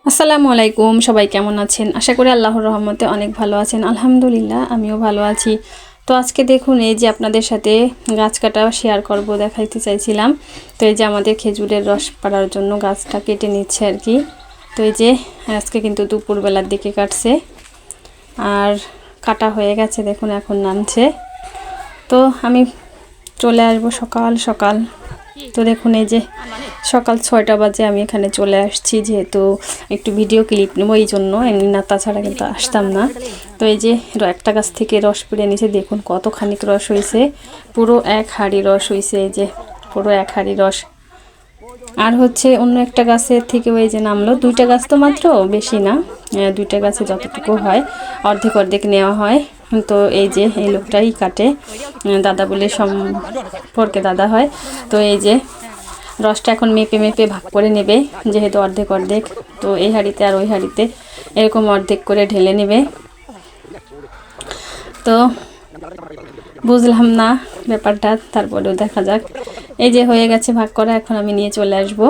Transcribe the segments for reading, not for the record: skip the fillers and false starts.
আসসালামু আলাইকুম, সবাই কেমন আছেন? আশা করি আল্লাহর রহমতে অনেক ভালো আছেন। আলহামদুলিল্লাহ আমিও ভালো আছি। তো আজকে দেখুন, এই যে আপনাদের সাথে গাছ কাটা শেয়ার করব দেখাইতে চাইছিলাম। তো এই যে আমাদের খেজুরের রস পাড়ার জন্য গাছটা কেটে নিচ্ছে আর কি। তো এই যে আজকে কিন্তু দুপুরবেলার দিকে কাটছে আর কাটা হয়ে গেছে, দেখুন এখন নামছে। তো আমি চলে আসবো সকাল সকাল। তো দেখুন এই যে সকাল 6টা বাজে আমি এখানে চলে আসছি, যেহেতু একটু ভিডিও ক্লিপ নেব এই জন্য, এমনি না তাছাড়া কিন্তু আসতাম না। তো এই যে একটা গাছ থেকে রস পেড়ে নিয়েছে, দেখুন কতখানি রস হয়েছে, পুরো এক হাঁড়ি রস হয়েছে, এই যে পুরো এক হাঁড়ি রস। আর হচ্ছে অন্য একটা গাছের থেকে ওই যে নামলো, দুইটা গাছ তো মাত্র, বেশি না, দুইটা গাছে যতটুকু হয় অর্ধেক অর্ধেক নেওয়া হয়। তো এই যে এই লোকটাই কাটে, দাদা বলে সম্পর্কে দাদা হয়। তো এই যে রসটা এখন মেপে মেপে ভাগ করে নেবে, যেহেতু অর্ধেক অর্ধেক। তো এই হাঁড়িতে আর ওই হাঁড়িতে এরকম অর্ধেক করে ঢেলে নেবে। তো বুঝলাম না ব্যাপারটা, তারপরেও দেখা যাক। এই যে হয়ে গেছে ভাগ করা, এখন আমি নিয়ে চলে আসব।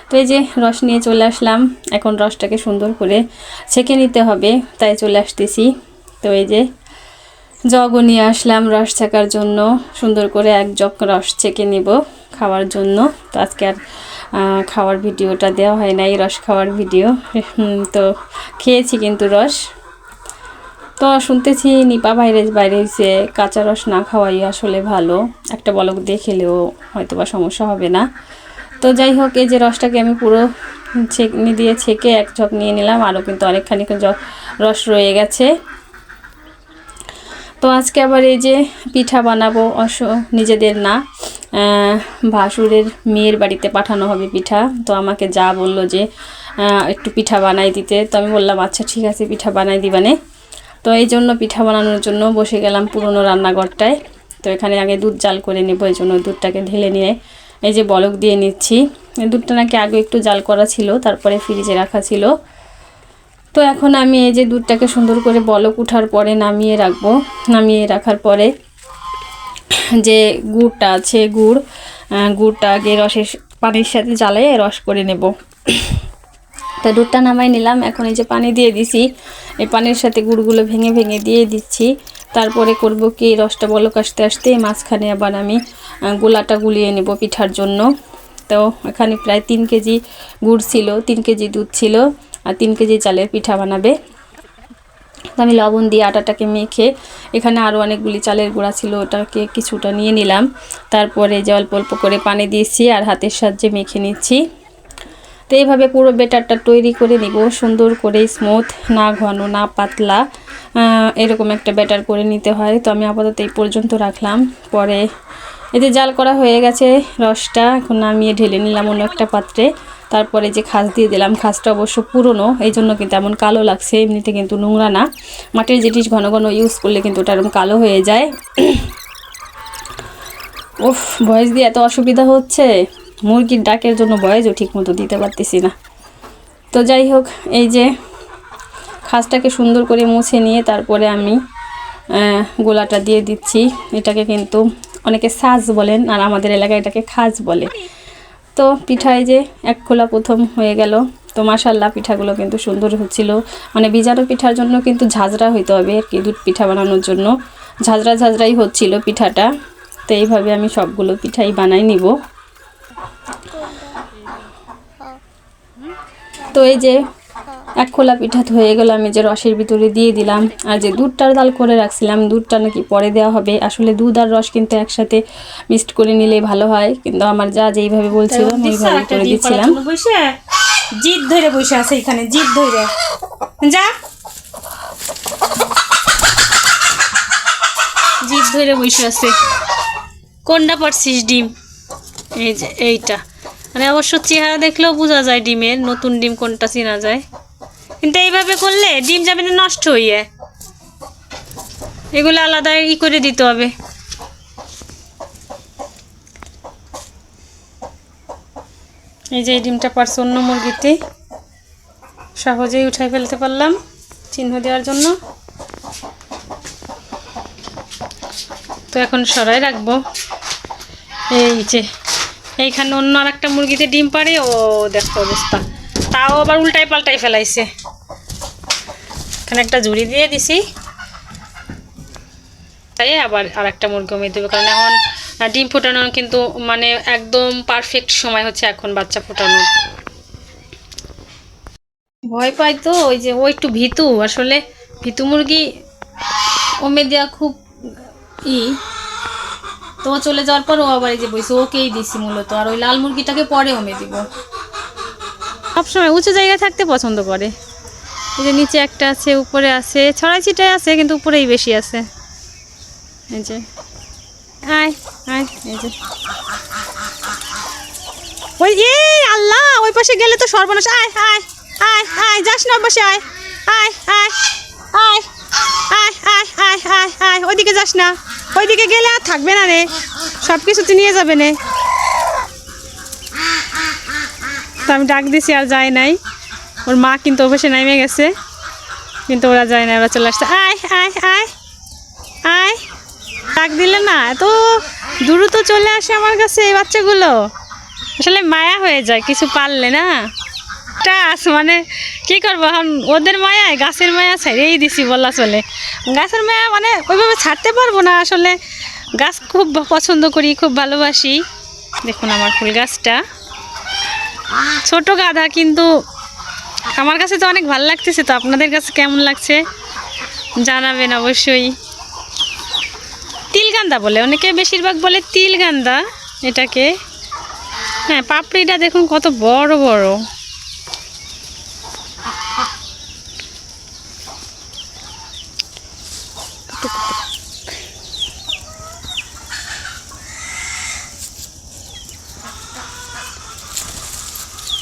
তো এই যে রস নিয়ে চলে আসলাম, এখন রসটাকে সুন্দর করে ছেঁকে নিতে হবে, তাই চলে আসতেছি। তো এই যে জগও নিয়ে আসলাম রস ছেঁকার জন্য, সুন্দর করে এক জগ রস ছেঁকে নিব খাওয়ার জন্য। তো আজকে আর খাওয়ার ভিডিওটা দেওয়া হয় নাই, রস খাওয়ার ভিডিও। তো খেয়েছি কিন্তু রস। তো শুনতেছি নিপা ভাইরাস বাইরে হয়েছে, কাঁচা রস না খাওয়াই আসলে ভালো, একটা বলক দিয়ে খেলেও হয়তো বা সমস্যা হবে না। তো যাই হোক, এই যে রসটাকে আমি পুরো ছেঁকনি দিয়ে ছেঁকে এক ঝক নিয়ে নিলাম, আরও কিন্তু অনেকখানি রস রয়ে গেছে। তো আজকে আবার এই যে পিঠা বানাবো, নিজেদের না, ভাসুরের মেয়ের বাড়িতে পাঠানো হবে পিঠা। তো আমাকে যা বললো যে একটু পিঠা বানাই দিতে, তো আমি বললাম আচ্ছা ঠিক আছে, পিঠা বানাই দিবানে। তো এই জন্য পিঠা বানানোর জন্য বসে গেলাম পুরনো রান্নাঘরটায়। তো এখানে আগে দুধ জাল করে নেব, এই জন্য দুধটাকে ঢেলে নিয়ে এই যে বলক দিয়ে নিচ্ছি। দুধটা নাকি আগে একটু জাল করা ছিল, তারপরে ফ্রিজে রাখা ছিল। তো এখন আমি এই যে দুধটাকে সুন্দর করে বলক উঠার পরে নামিয়ে রাখবো। নামিয়ে রাখার পরে যে গুড়টা আছে, গুড়টা আগে রসের পানির সাথে জ্বালিয়ে রস করে নেব। তো দুধটা নামাই নিলাম, এখন এই যে পানি দিয়ে দিছি, এই পানির সাথে গুড়গুলো ভেঙে ভেঙে দিয়ে দিচ্ছি। তারপরে করব কি, রসটা বলক আসতে আসতে মাঝখানে আবার আমি গোলাটা গুলিয়ে নেব পিঠার জন্য। তো এখানে প্রায় 3 কেজি গুড় ছিল, 3 কেজি দুধ ছিল, আর 3 কেজি চালের পিঠা বানাবে। তো আমি লবণ দিয়ে আটাটাকে মেখে, এখানে আরও অনেকগুলি চালের গুঁড়া ছিল, ওটাকে কিছুটা নিয়ে নিলাম। তারপরে যে অল্প অল্প করে পানি দিয়েছি আর হাতের সাহায্যে মেখে নিচ্ছি। তো এইভাবে পুরো ব্যাটারটা তৈরি করে নিব, সুন্দর করে স্মুথ, না ঘন না পাতলা, এরকম একটা ব্যাটার করে নিতে হয়। তো আমি আপাতত এই পর্যন্ত রাখলাম। পরে এই যে জাল করা হয়ে গেছে রসটা, এখন নামিয়ে ঢেলে নিলাম অন্য একটা পাত্রে। তারপরে যে খাস দিয়ে দিলাম, খাসটা অবশ্য পুরনো, এই জন্য কিন্তু এমন কালো লাগছে, এমনিতে কিন্তু নোংরা না। মাটির জিনিস ঘন ঘন ইউজ করলে কিন্তু ওটা এরকম কালো হয়ে যায়। উফ, ভয়েস দিয়ে এত অসুবিধা হচ্ছে, মুরগির ডাকের জন্য ভয়েসও ঠিক মতো দিতে পারতেছি না। তো যাই হোক, এই যে খাসটাকে সুন্দর করে মুছে নিয়ে তারপরে আমি গোলাটা দিয়ে দিচ্ছি। এটাকে কিন্তু অনেকে সাজ বলেন, আর আমাদের এলাকায় এটাকে খাজ বলে। তো পিঠায় যে এক খোলা প্রথম হয়ে গেল। তো মাশাল্লাহ পিঠাগুলো কিন্তু সুন্দর হচ্ছিল, মানে বিজানো পিঠার জন্য কিন্তু ঝাঁঝরা হইতে হবে আর কি, দুধ পিঠা বানানোর জন্য ঝাঁঝরাই হচ্ছিল পিঠাটা। তো এইভাবে আমি সবগুলো পিঠাই বানাই নিব। তো এই যে এক খোলা পিঠা হয়ে গেল, আমি যে রসের ভিতরে দিয়ে দিলাম। আর যে দুধটা জাল করে রাখছিলাম, দুধটা নাকি পরে দেওয়া হবে, আসলে দুধ আর রস কিন্তু একসাথে মিক্সড করে নিলে ভালো হয়, কিন্তু আমার যা যেইভাবে বলছিল আমি এইভাবে করে দিচ্ছিলাম। জিদ ধরে বসে আছে এখানে, জিদ ধরে যা, জিদ ধরে বসে আছে। কোনটা পারছিস ডিম? এই যে এইটা, মানে অবশ্য চেহারা দেখলেও বোঝা যায় ডিমের, নতুন ডিম কোনটা চেনা যায়, কিন্তু এইভাবে করলে ডিম যাবে না নষ্ট হইয়ে, এগুলো আলাদা করে দিতে হবে। এই যে এই ডিমটা পারছে অন্য মুরগিতে, সহজেই উঠাই ফেলতে পারলাম চিহ্ন দেওয়ার জন্য। তো এখন সরাই রাখবো। এই যে এইখানে অন্য আর একটা মুরগিতে ডিম পারে, ও দেখো অবস্থা, তাও আবার উল্টাই পাল্টাই ফেলাইছে। এখানে একটা ঝুড়ি দিয়ে দিছি, তাই আবার আর একটা মুরগি মেয়ে দেবে, কারণ এখন ডিম ফোটানোর কিন্তু মানে একদম পারফেক্ট সময় হচ্ছে এখন বাচ্চা ফোটানোর। ভয় পাই তো, ওই যে ও একটু ভীতু, আসলে ভীতু মুরগি ওমে দেওয়া খুব তো চলে যাওয়ার পর ও আবার এই যে বইছে, ওকেই দিছি মূলত। আর ওই লাল মুরগিটাকে পরে ওমে দিব। সবসময় উঁচু জায়গায় থাকতে পছন্দ করে। এই যে নিচে একটা আছে, উপরে আছে, ছড়াই ছিটাই আছে, কিন্তু উপরেই বেশি আছে। এই যে আয় আয়, এই যে ওই আল্লাহ, ওই পাশে গেলে তো সর্বনাশ। আয় আয় আয় আয়, যাস না পাশে, আয় আয় আয় আয় আয় আয় আয় আয় আয়, ওইদিকে যাস না, ওইদিকে গেলে আর থাকবে না রে, সব কিছু তুই নিয়ে যাবে নে। তো আমি ডাক দিছি, আর যায় নাই। ওর মা কিন্তু অবশ্যই নেমে গেছে, কিন্তু ওরা যায় না, ওরা চলে আসছে। আয় আয় আয় আয়, ডাক দিলে না এত দ্রুত চলে আসে আমার কাছে এই বাচ্চাগুলো, আসলে মায়া হয়ে যায় কিছু পারলে না। মানে কি করবো এখন, ওদের মায়ায় গাছের মায়া ছাড়িয়েই দিছি বলা চলে। গাছের মায়া মানে ওইভাবে ছাড়তে পারবো না, আসলে গাছ খুব পছন্দ করি, খুব ভালোবাসি। দেখুন আমার ফুল গাছটা, ছোট গাধা, কিন্তু আমার কাছে তো অনেক ভালো লাগতেছে। তো আপনাদের কাছে কেমন লাগছে জানাবেন অবশ্যই। তিলগান্দা বলে অনেকে, বেশিরভাগ বলে তিলগান্দা এটাকে। হ্যাঁ, পাপড়িটা দেখুন কত বড় বড়।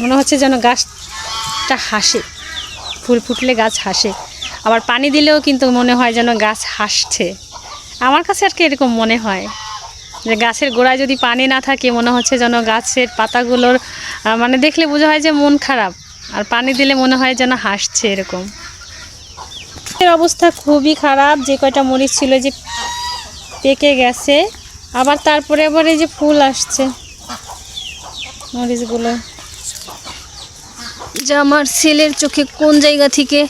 মনে হচ্ছে যেন গাছটা হাসে, ফুল ফুটলে গাছ হাসে, আবার পানি দিলেও কিন্তু মনে হয় যেন গাছ হাসছে। আমার কাছে আর কি এরকম মনে হয় যে গাছের গোড়ায় যদি পানি না থাকে, মনে হচ্ছে যেন গাছের পাতাগুলোর মানে দেখলে বোঝা হয় যে মন খারাপ, আর পানি দিলে মনে হয় যেন হাসছে এরকম। এর অবস্থা খুবই খারাপ, যে কয়টা মরিচ ছিল যে পেকে গেছে, আবার তারপরে আবার এই যে ফুল আসছে মরিচগুলো। যে আমার ছেলের চোখে কোন জায়গা থেকে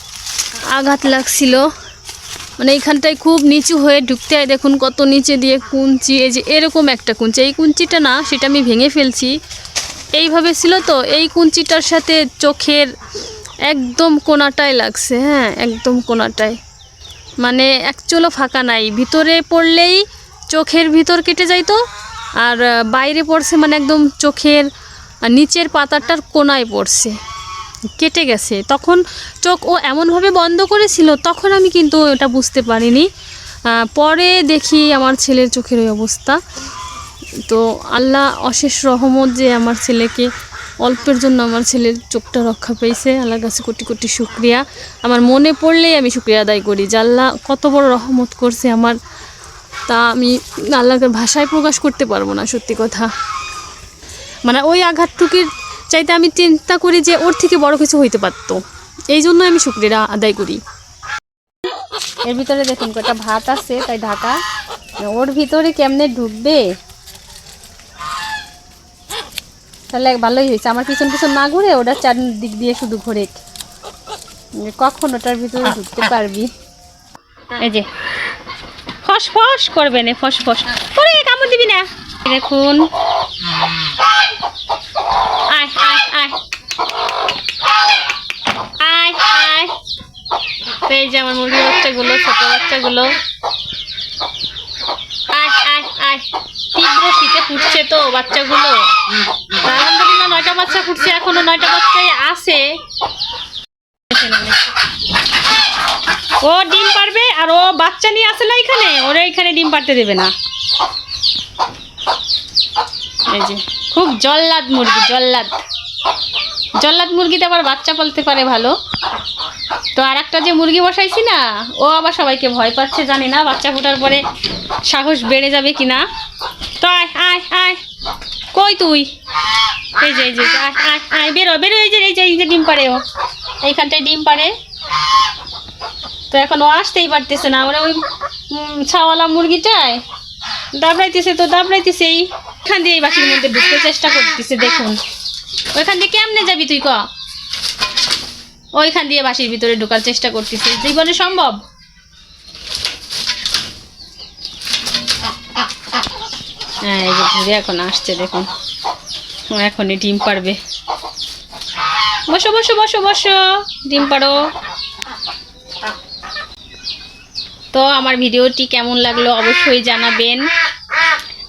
আঘাত লাগছিল, মানে এইখানটায় খুব নিচু হয়ে ঢুকতে হয়। দেখুন কত নিচে দিয়ে কুঞ্চি, এই যে এরকম একটা কুঞ্চি, এই কুঞ্চিটা না, সেটা আমি ভেঙে ফেলছি। এইভাবে ছিল তো, এই কুঞ্চিটার সাথে চোখের একদম কোনাটায় লাগছে। হ্যাঁ, একদম কোনাটায়, মানে এক চুলও ফাঁকা নাই। ভিতরে পড়লেই চোখের ভিতর কেটে যাইতো, আর বাইরে পড়ছে মানে একদম চোখের নিচের পাতাটার কোনায় পড়ছে, কেটে গেছে। তখন চোখ ও এমনভাবে বন্ধ করেছিল, তখন আমি কিন্তু এটা বুঝতে পারিনি। পরে দেখি আমার ছেলের চোখের ওই অবস্থা। তো আল্লাহ অশেষ রহমত যে আমার ছেলেকে অল্পের জন্য আমার ছেলের চোখটা রক্ষা পেয়েছে। আল্লাহর কাছে কোটি কোটি শুকরিয়া। আমার মনে পড়লেই আমি শুকরিয়া আদায় করি যে আল্লাহ কত বড় রহমত করছে আমার, তা আমি আল্লাহকে ভাষায় প্রকাশ করতে পারবো না। সত্যি কথা, মানে ওই আঘাতটুকির চাইতে আমি চিন্তা করি যে ওর থেকে বড় কিছু হইতে পারতো, এই জন্য আমি শুকরিয়া আদায় করি। এর ভিতরে দেখুন কটা ভাত আছে, তাই ঢাকা। ওর ভিতরে কেমনে ঢুকবে, তাহলে ভালোই হয়েছে আমার পিছন পিছন না ঘুরে ওটার চারদিক দিয়ে শুধু ঘুরে, কখন ওটার ভিতরে ঢুকতে পারবি। এই যে ফস ফস করবে না, ফস ফস করে কামড় দিবি না। দেখুন আয় আয় আয় আয় আয়, এই যে আমার মুরগির বাচ্চাগুলো, ছোট বাচ্চাগুলো, আয় আয় আয়। তীব্র শীতে ফুটছে তো বাচ্চাগুলো, আলহামদুলিল্লাহ 9টা বাচ্চা ফুটছে, এখনো 9টা বাচ্চাই আছে। ও ডিম পারবে, আর ও বাচ্চা নিয়ে আসে না এখানে, ওরা এখানে ডিম পারতে দেবে না। এই যে খুব জল্লাদ মুরগি, জল্লাদ জল্লাদ মুরগিতে আবার বাচ্চা পালতে পারে ভালো। তো আর একটা যে মুরগি বসাইছি না, ও আবার সবাইকে ভয় পাচ্ছে, জানি না বাচ্চা ফোটার পরে সাহস বেড়ে যাবে কিনা। তো আয় আয় আয়, কই তুই, এই যে আয় আয় আয়, বেরো বেরো, এই যে ডিম পারে, ও এইখানটায় ডিম পারে। তো এখন ও আসতেই পারতেছে না, ওরা ওই ছাওয়ালা মুরগিটায় দাবড়াইতেছে, তো দাবড়াইতেছে এইখান দিয়ে এই বাকির মধ্যে ঢুকতে চেষ্টা করতেছে। দেখুন ওইখান দিয়ে কেমনে যাবি তুই, ক ওইখান দিয়ে বাঁশির ভিতরে ঢোকার চেষ্টা করতেছে, জীবনে সম্ভব? হ্যাঁ, এই যে ঘুরে এখন আসছে, দেখুন ও এখনই ডিম পারবে। বসো বসো বসো বসো, ডিম পারো। তো আমার ভিডিওটি কেমন লাগলো অবশ্যই জানাবেন,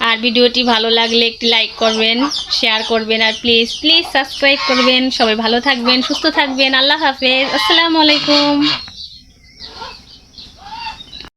আর ভিডিওটি ভালো লাগলে একটি লাইক করবেন, শেয়ার করবেন, আর প্লিজ প্লিজ সাবস্ক্রাইব করবেন। সবাই ভালো থাকবেন, সুস্থ থাকবেন। আল্লাহ হাফেজ, আসসালামু আলাইকুম।